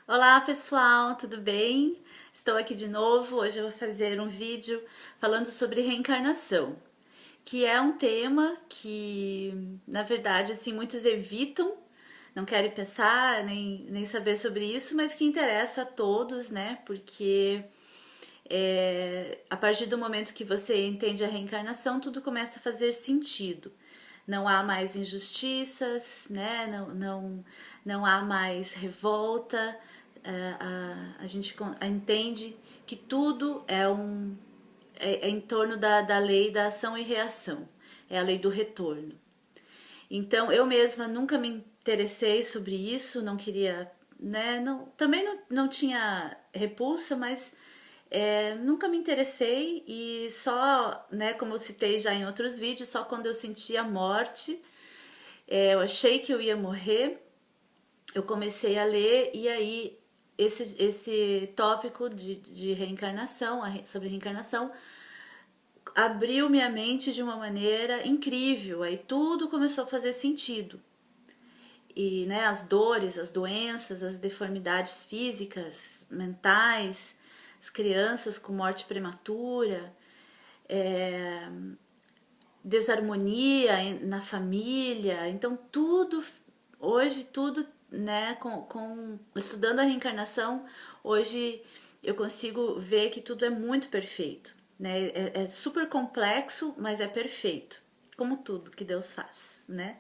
Olá pessoal, tudo bem? Estou aqui de novo. Hoje eu vou fazer um vídeo falando sobre reencarnação, que é um tema que, na verdade, assim, muitos evitam, não querem pensar nem saber sobre isso, mas que interessa a todos, né? Porque a partir do momento que você entende a reencarnação, tudo começa a fazer sentido. Não há mais injustiças, né? Não há mais revolta. A gente entende que tudo é em torno da lei da ação e reação. É a lei do retorno. Então eu mesma nunca me interessei sobre isso, não queria, né? Também não tinha repulsa, mas nunca me interessei e só, né, como eu citei já em outros vídeos, só quando eu senti a morte, eu achei que eu ia morrer, eu comecei a ler e aí esse tópico de reencarnação, sobre reencarnação, abriu minha mente de uma maneira incrível. Aí tudo começou a fazer sentido. E né, as dores, as doenças, as deformidades físicas, mentais, as crianças com morte prematura, é, desarmonia na família. Então tudo, hoje tudo, né, estudando a reencarnação, hoje eu consigo ver que tudo é muito perfeito, né? É super complexo, mas é perfeito, como tudo que Deus faz, né?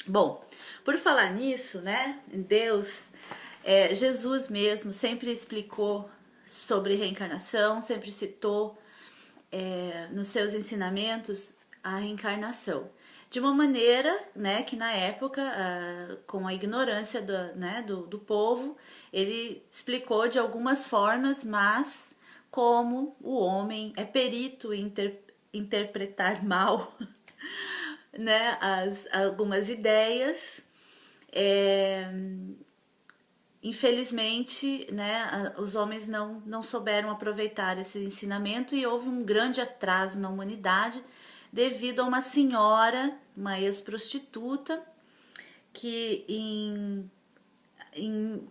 Bom, por falar nisso, né, em Deus, Jesus mesmo sempre explicou sobre reencarnação, sempre citou nos seus ensinamentos a reencarnação. De uma maneira, né, que na época, com a ignorância do povo, ele explicou de algumas formas, mas como o homem é perito em interpretar mal né, algumas ideias. É, Infelizmente, né, os homens não souberam aproveitar esse ensinamento e houve um grande atraso na humanidade devido a uma senhora, uma ex-prostituta, que em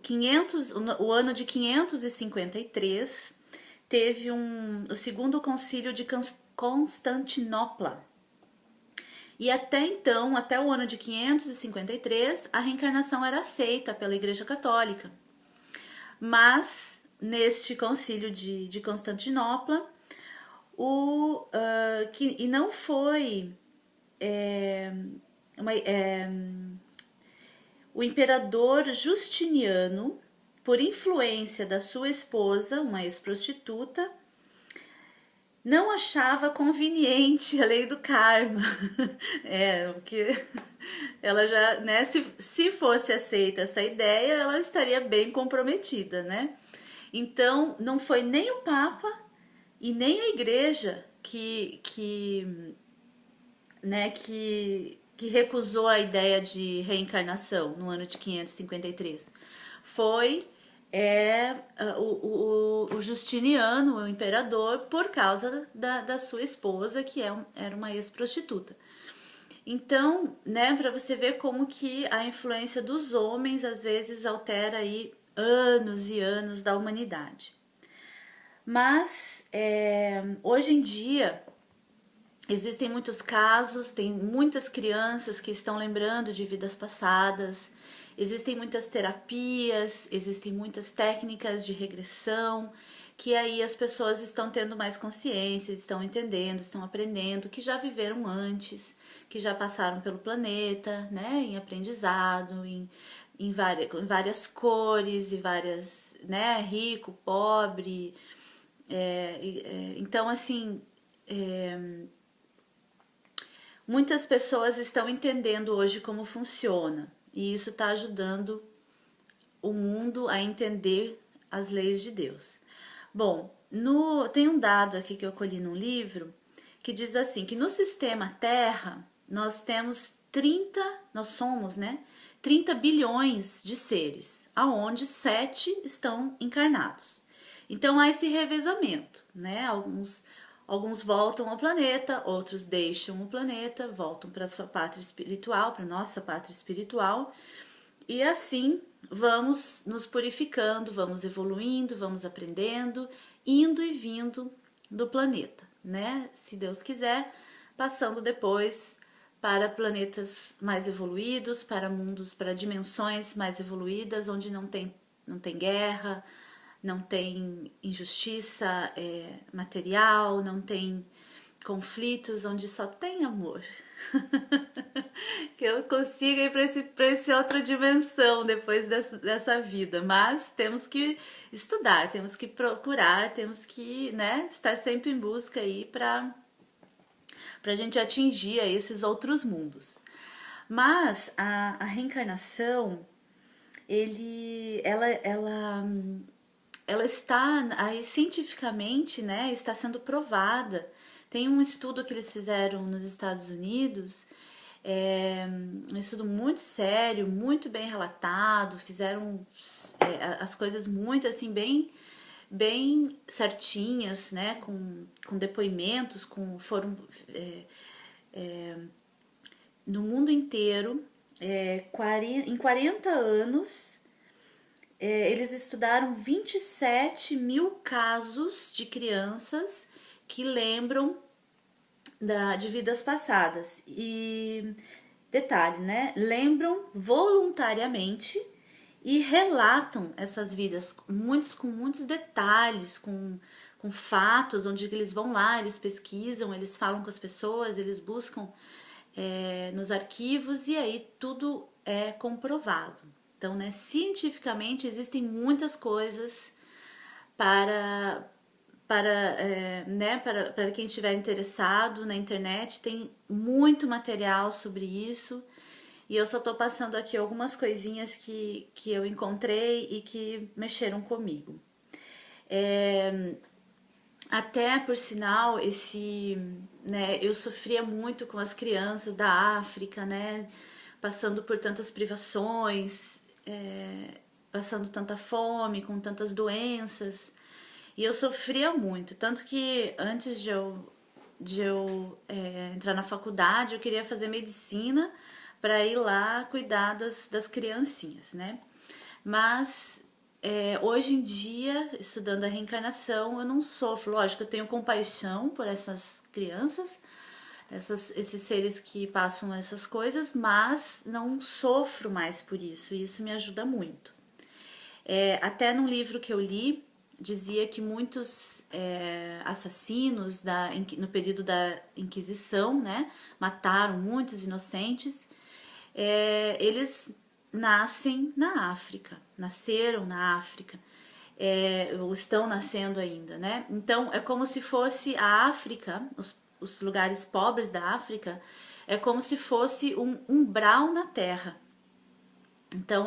500, o ano de 553 teve o segundo concílio de Constantinopla. E até então, até o ano de 553, a reencarnação era aceita pela Igreja Católica. Mas, neste concílio de Constantinopla, e não foi é, uma, o imperador Justiniano, por influência da sua esposa, uma ex-prostituta, não achava conveniente a lei do karma. Porque ela já, né, se fosse aceita essa ideia, ela estaria bem comprometida, né? Então, não foi nem o Papa e nem a Igreja que recusou a ideia de reencarnação no ano de 553. Foi o Justiniano, o imperador, por causa da sua esposa, que era uma ex-prostituta. Então, né, para você ver como que a influência dos homens às vezes altera aí anos e anos da humanidade. Mas hoje em dia existem muitos casos, tem muitas crianças que estão lembrando de vidas passadas, existem muitas terapias, existem muitas técnicas de regressão, que aí as pessoas estão tendo mais consciência, estão entendendo, estão aprendendo, que já viveram antes, que já passaram pelo planeta, né, em aprendizado, em várias cores e várias, né, rico, pobre. Então, assim, muitas pessoas estão entendendo hoje como funciona e isso está ajudando o mundo a entender as leis de Deus. Bom, tem um dado aqui que eu colhi num livro que diz assim, que no sistema Terra nós temos 30, nós somos, né, 30 bilhões de seres, aonde 7 estão encarnados. Então há esse revezamento, né? Alguns voltam ao planeta, outros deixam o planeta, voltam para sua pátria espiritual, para nossa pátria espiritual, e assim, vamos nos purificando, vamos evoluindo, vamos aprendendo, indo e vindo do planeta, né? Se Deus quiser, passando depois para planetas mais evoluídos, para mundos, para dimensões mais evoluídas, onde não tem guerra, não tem injustiça material, não tem conflitos, onde só tem amor. Que eu consiga ir para essa outra dimensão depois dessa vida. Mas temos que estudar, temos que procurar, temos que, né, estar sempre em busca aí para a gente atingir aí esses outros mundos. Mas a reencarnação, ela está aí cientificamente, né, está sendo provada. Tem um estudo que eles fizeram nos Estados Unidos, um estudo muito sério, muito bem relatado, fizeram as coisas muito assim bem certinhas, né, com depoimentos, no mundo inteiro, em 40 anos. Eles estudaram 27 mil casos de crianças que lembram de vidas passadas. E detalhe, né? Lembram voluntariamente e relatam essas vidas, com muitos detalhes, com fatos, onde eles vão lá, eles pesquisam, eles falam com as pessoas, eles buscam nos arquivos e aí tudo é comprovado. Então, né, cientificamente existem muitas coisas para quem estiver interessado na internet, tem muito material sobre isso. E eu só estou passando aqui algumas coisinhas que eu encontrei e que mexeram comigo. Até por sinal, né, eu sofria muito com as crianças da África, né, passando por tantas privações, passando tanta fome, com tantas doenças. E eu sofria muito, tanto que antes de eu entrar na faculdade, eu queria fazer medicina para ir lá cuidar das criancinhas, né? Mas hoje em dia, estudando a reencarnação, eu não sofro. Lógico, eu tenho compaixão por essas crianças, esses seres que passam essas coisas, mas não sofro mais por isso, e isso me ajuda muito. Até num livro que eu li, dizia que muitos assassinos no período da Inquisição, né, mataram muitos inocentes, eles nasceram na África, ou estão nascendo ainda, né? Então é como se fosse a África, os lugares pobres da África, é como se fosse um umbral na Terra. Então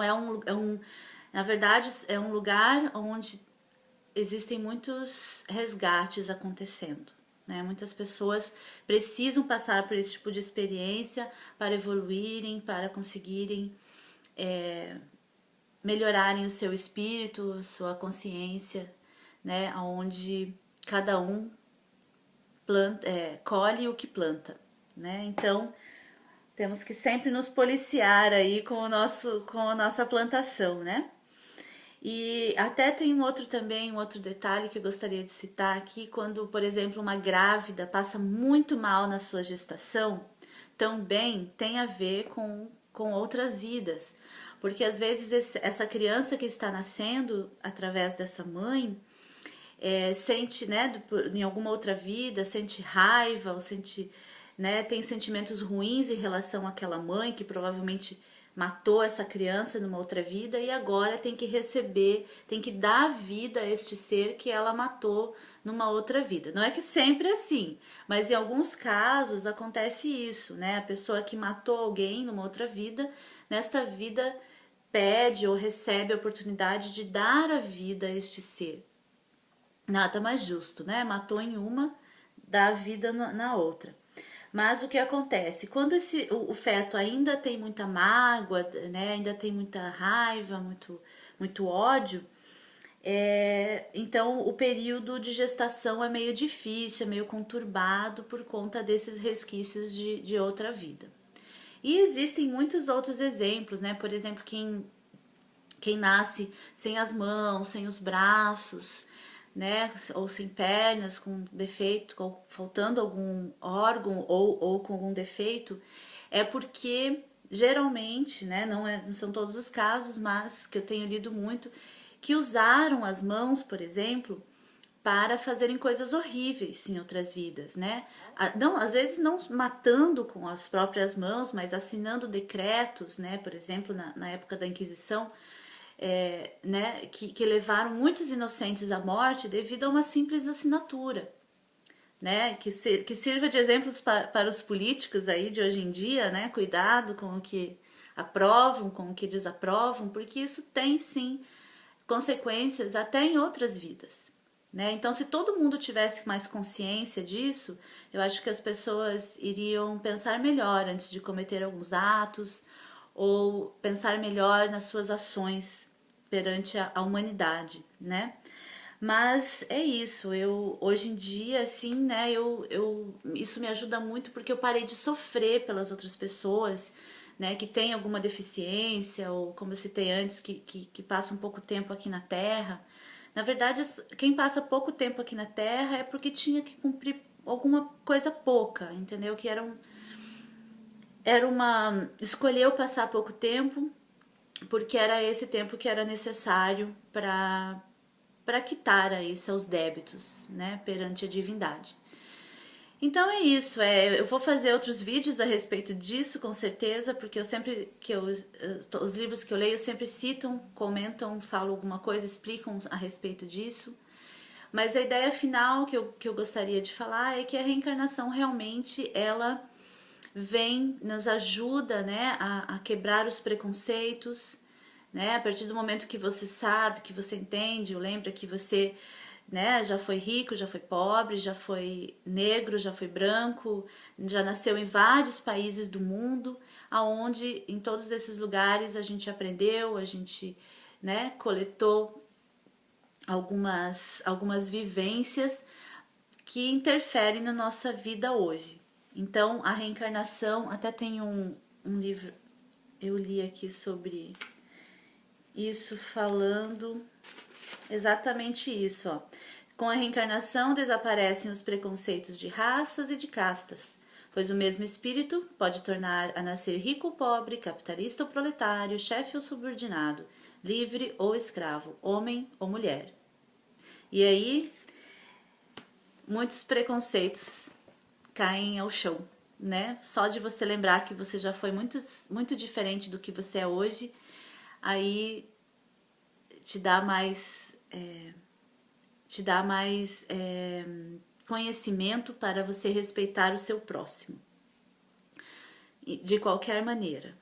na verdade é um lugar onde existem muitos resgates acontecendo, né? Muitas pessoas precisam passar por esse tipo de experiência para evoluírem, para conseguirem melhorarem o seu espírito, sua consciência, né? Onde cada um colhe o que planta, né? Então temos que sempre nos policiar aí com a nossa plantação, né? E até tem um outro detalhe que eu gostaria de citar aqui, quando, por exemplo, uma grávida passa muito mal na sua gestação, também tem a ver com outras vidas. Porque às vezes essa criança que está nascendo através dessa mãe sente, né, em alguma outra vida, sente raiva ou sente, né, tem sentimentos ruins em relação àquela mãe que provavelmente matou essa criança numa outra vida e agora tem que tem que dar vida a este ser que ela matou numa outra vida. Não é que sempre é assim, mas em alguns casos acontece isso, né? A pessoa que matou alguém numa outra vida, nesta vida pede ou recebe a oportunidade de dar a vida a este ser. Nada mais justo, né? Matou em uma, dá vida na outra. Mas o que acontece? Quando o feto ainda tem muita mágoa, né? Ainda tem muita raiva, muito ódio, então o período de gestação é meio difícil, é meio conturbado por conta desses resquícios de outra vida. E existem muitos outros exemplos, né? Por exemplo, quem Quem nasce sem as mãos, sem os braços, né, ou sem pernas, com defeito, faltando algum órgão ou com algum defeito, é porque geralmente, né, não são todos os casos, mas que eu tenho lido muito, que usaram as mãos, por exemplo, para fazerem coisas horríveis em outras vidas, né? Não, às vezes não matando com as próprias mãos, mas assinando decretos, né? Por exemplo, na época da Inquisição, né? Que levaram muitos inocentes à morte devido a uma simples assinatura, né? Que sirva de exemplos para os políticos aí de hoje em dia, né? Cuidado com o que aprovam, com o que desaprovam, porque isso tem sim consequências até em outras vidas. Né? Então, se todo mundo tivesse mais consciência disso, eu acho que as pessoas iriam pensar melhor antes de cometer alguns atos ou pensar melhor nas suas ações perante a humanidade, né? Mas é isso, eu hoje em dia, assim, né, isso me ajuda muito porque eu parei de sofrer pelas outras pessoas, né, que têm alguma deficiência ou, como eu citei antes, que passam pouco tempo aqui na Terra. Na verdade, quem passa pouco tempo aqui na Terra é porque tinha que cumprir alguma coisa pouca, entendeu? Que escolheu passar pouco tempo porque era esse tempo que era necessário para quitar aí seus débitos, né, perante a divindade. Então é isso, eu vou fazer outros vídeos a respeito disso, com certeza, porque eu sempre os livros que eu leio sempre citam, comentam, falam alguma coisa, explicam a respeito disso. Mas a ideia final que eu gostaria de falar é que a reencarnação realmente ela vem, nos ajuda, né, a quebrar os preconceitos, né? A partir do momento que você sabe, que você entende, lembra que você, né, já foi rico, já foi pobre, já foi negro, já foi branco, já nasceu em vários países do mundo, aonde em todos esses lugares a gente aprendeu, a gente, né, coletou algumas vivências que interferem na nossa vida hoje. Então, a reencarnação, até tem um livro, eu li aqui sobre isso, falando exatamente isso, ó. Com a reencarnação desaparecem os preconceitos de raças e de castas, pois o mesmo espírito pode tornar a nascer rico ou pobre, capitalista ou proletário, chefe ou subordinado, livre ou escravo, homem ou mulher. E aí, muitos preconceitos caem ao chão, né? Só de você lembrar que você já foi muito diferente do que você é hoje, aí te dá mais conhecimento para você respeitar o seu próximo, de qualquer maneira.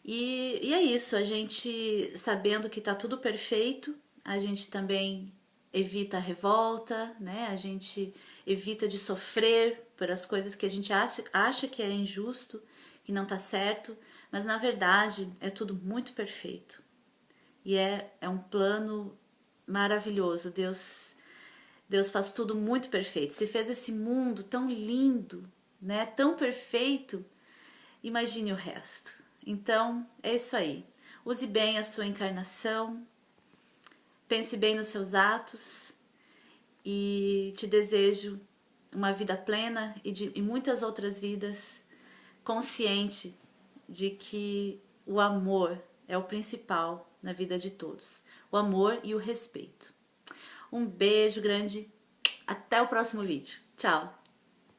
E é isso, a gente sabendo que tá tudo perfeito, a gente também evita a revolta, né? A gente evita de sofrer por as coisas que a gente acha que é injusto, que não tá certo, mas na verdade é tudo muito perfeito. E é um plano maravilhoso. Deus faz tudo muito perfeito. Se fez esse mundo tão lindo, né? Tão perfeito, imagine o resto. Então, é isso aí. Use bem a sua encarnação, pense bem nos seus atos e te desejo uma vida plena e muitas outras vidas, consciente de que o amor é o principal na vida de todos. O amor e o respeito. Um beijo grande, até o próximo vídeo. Tchau!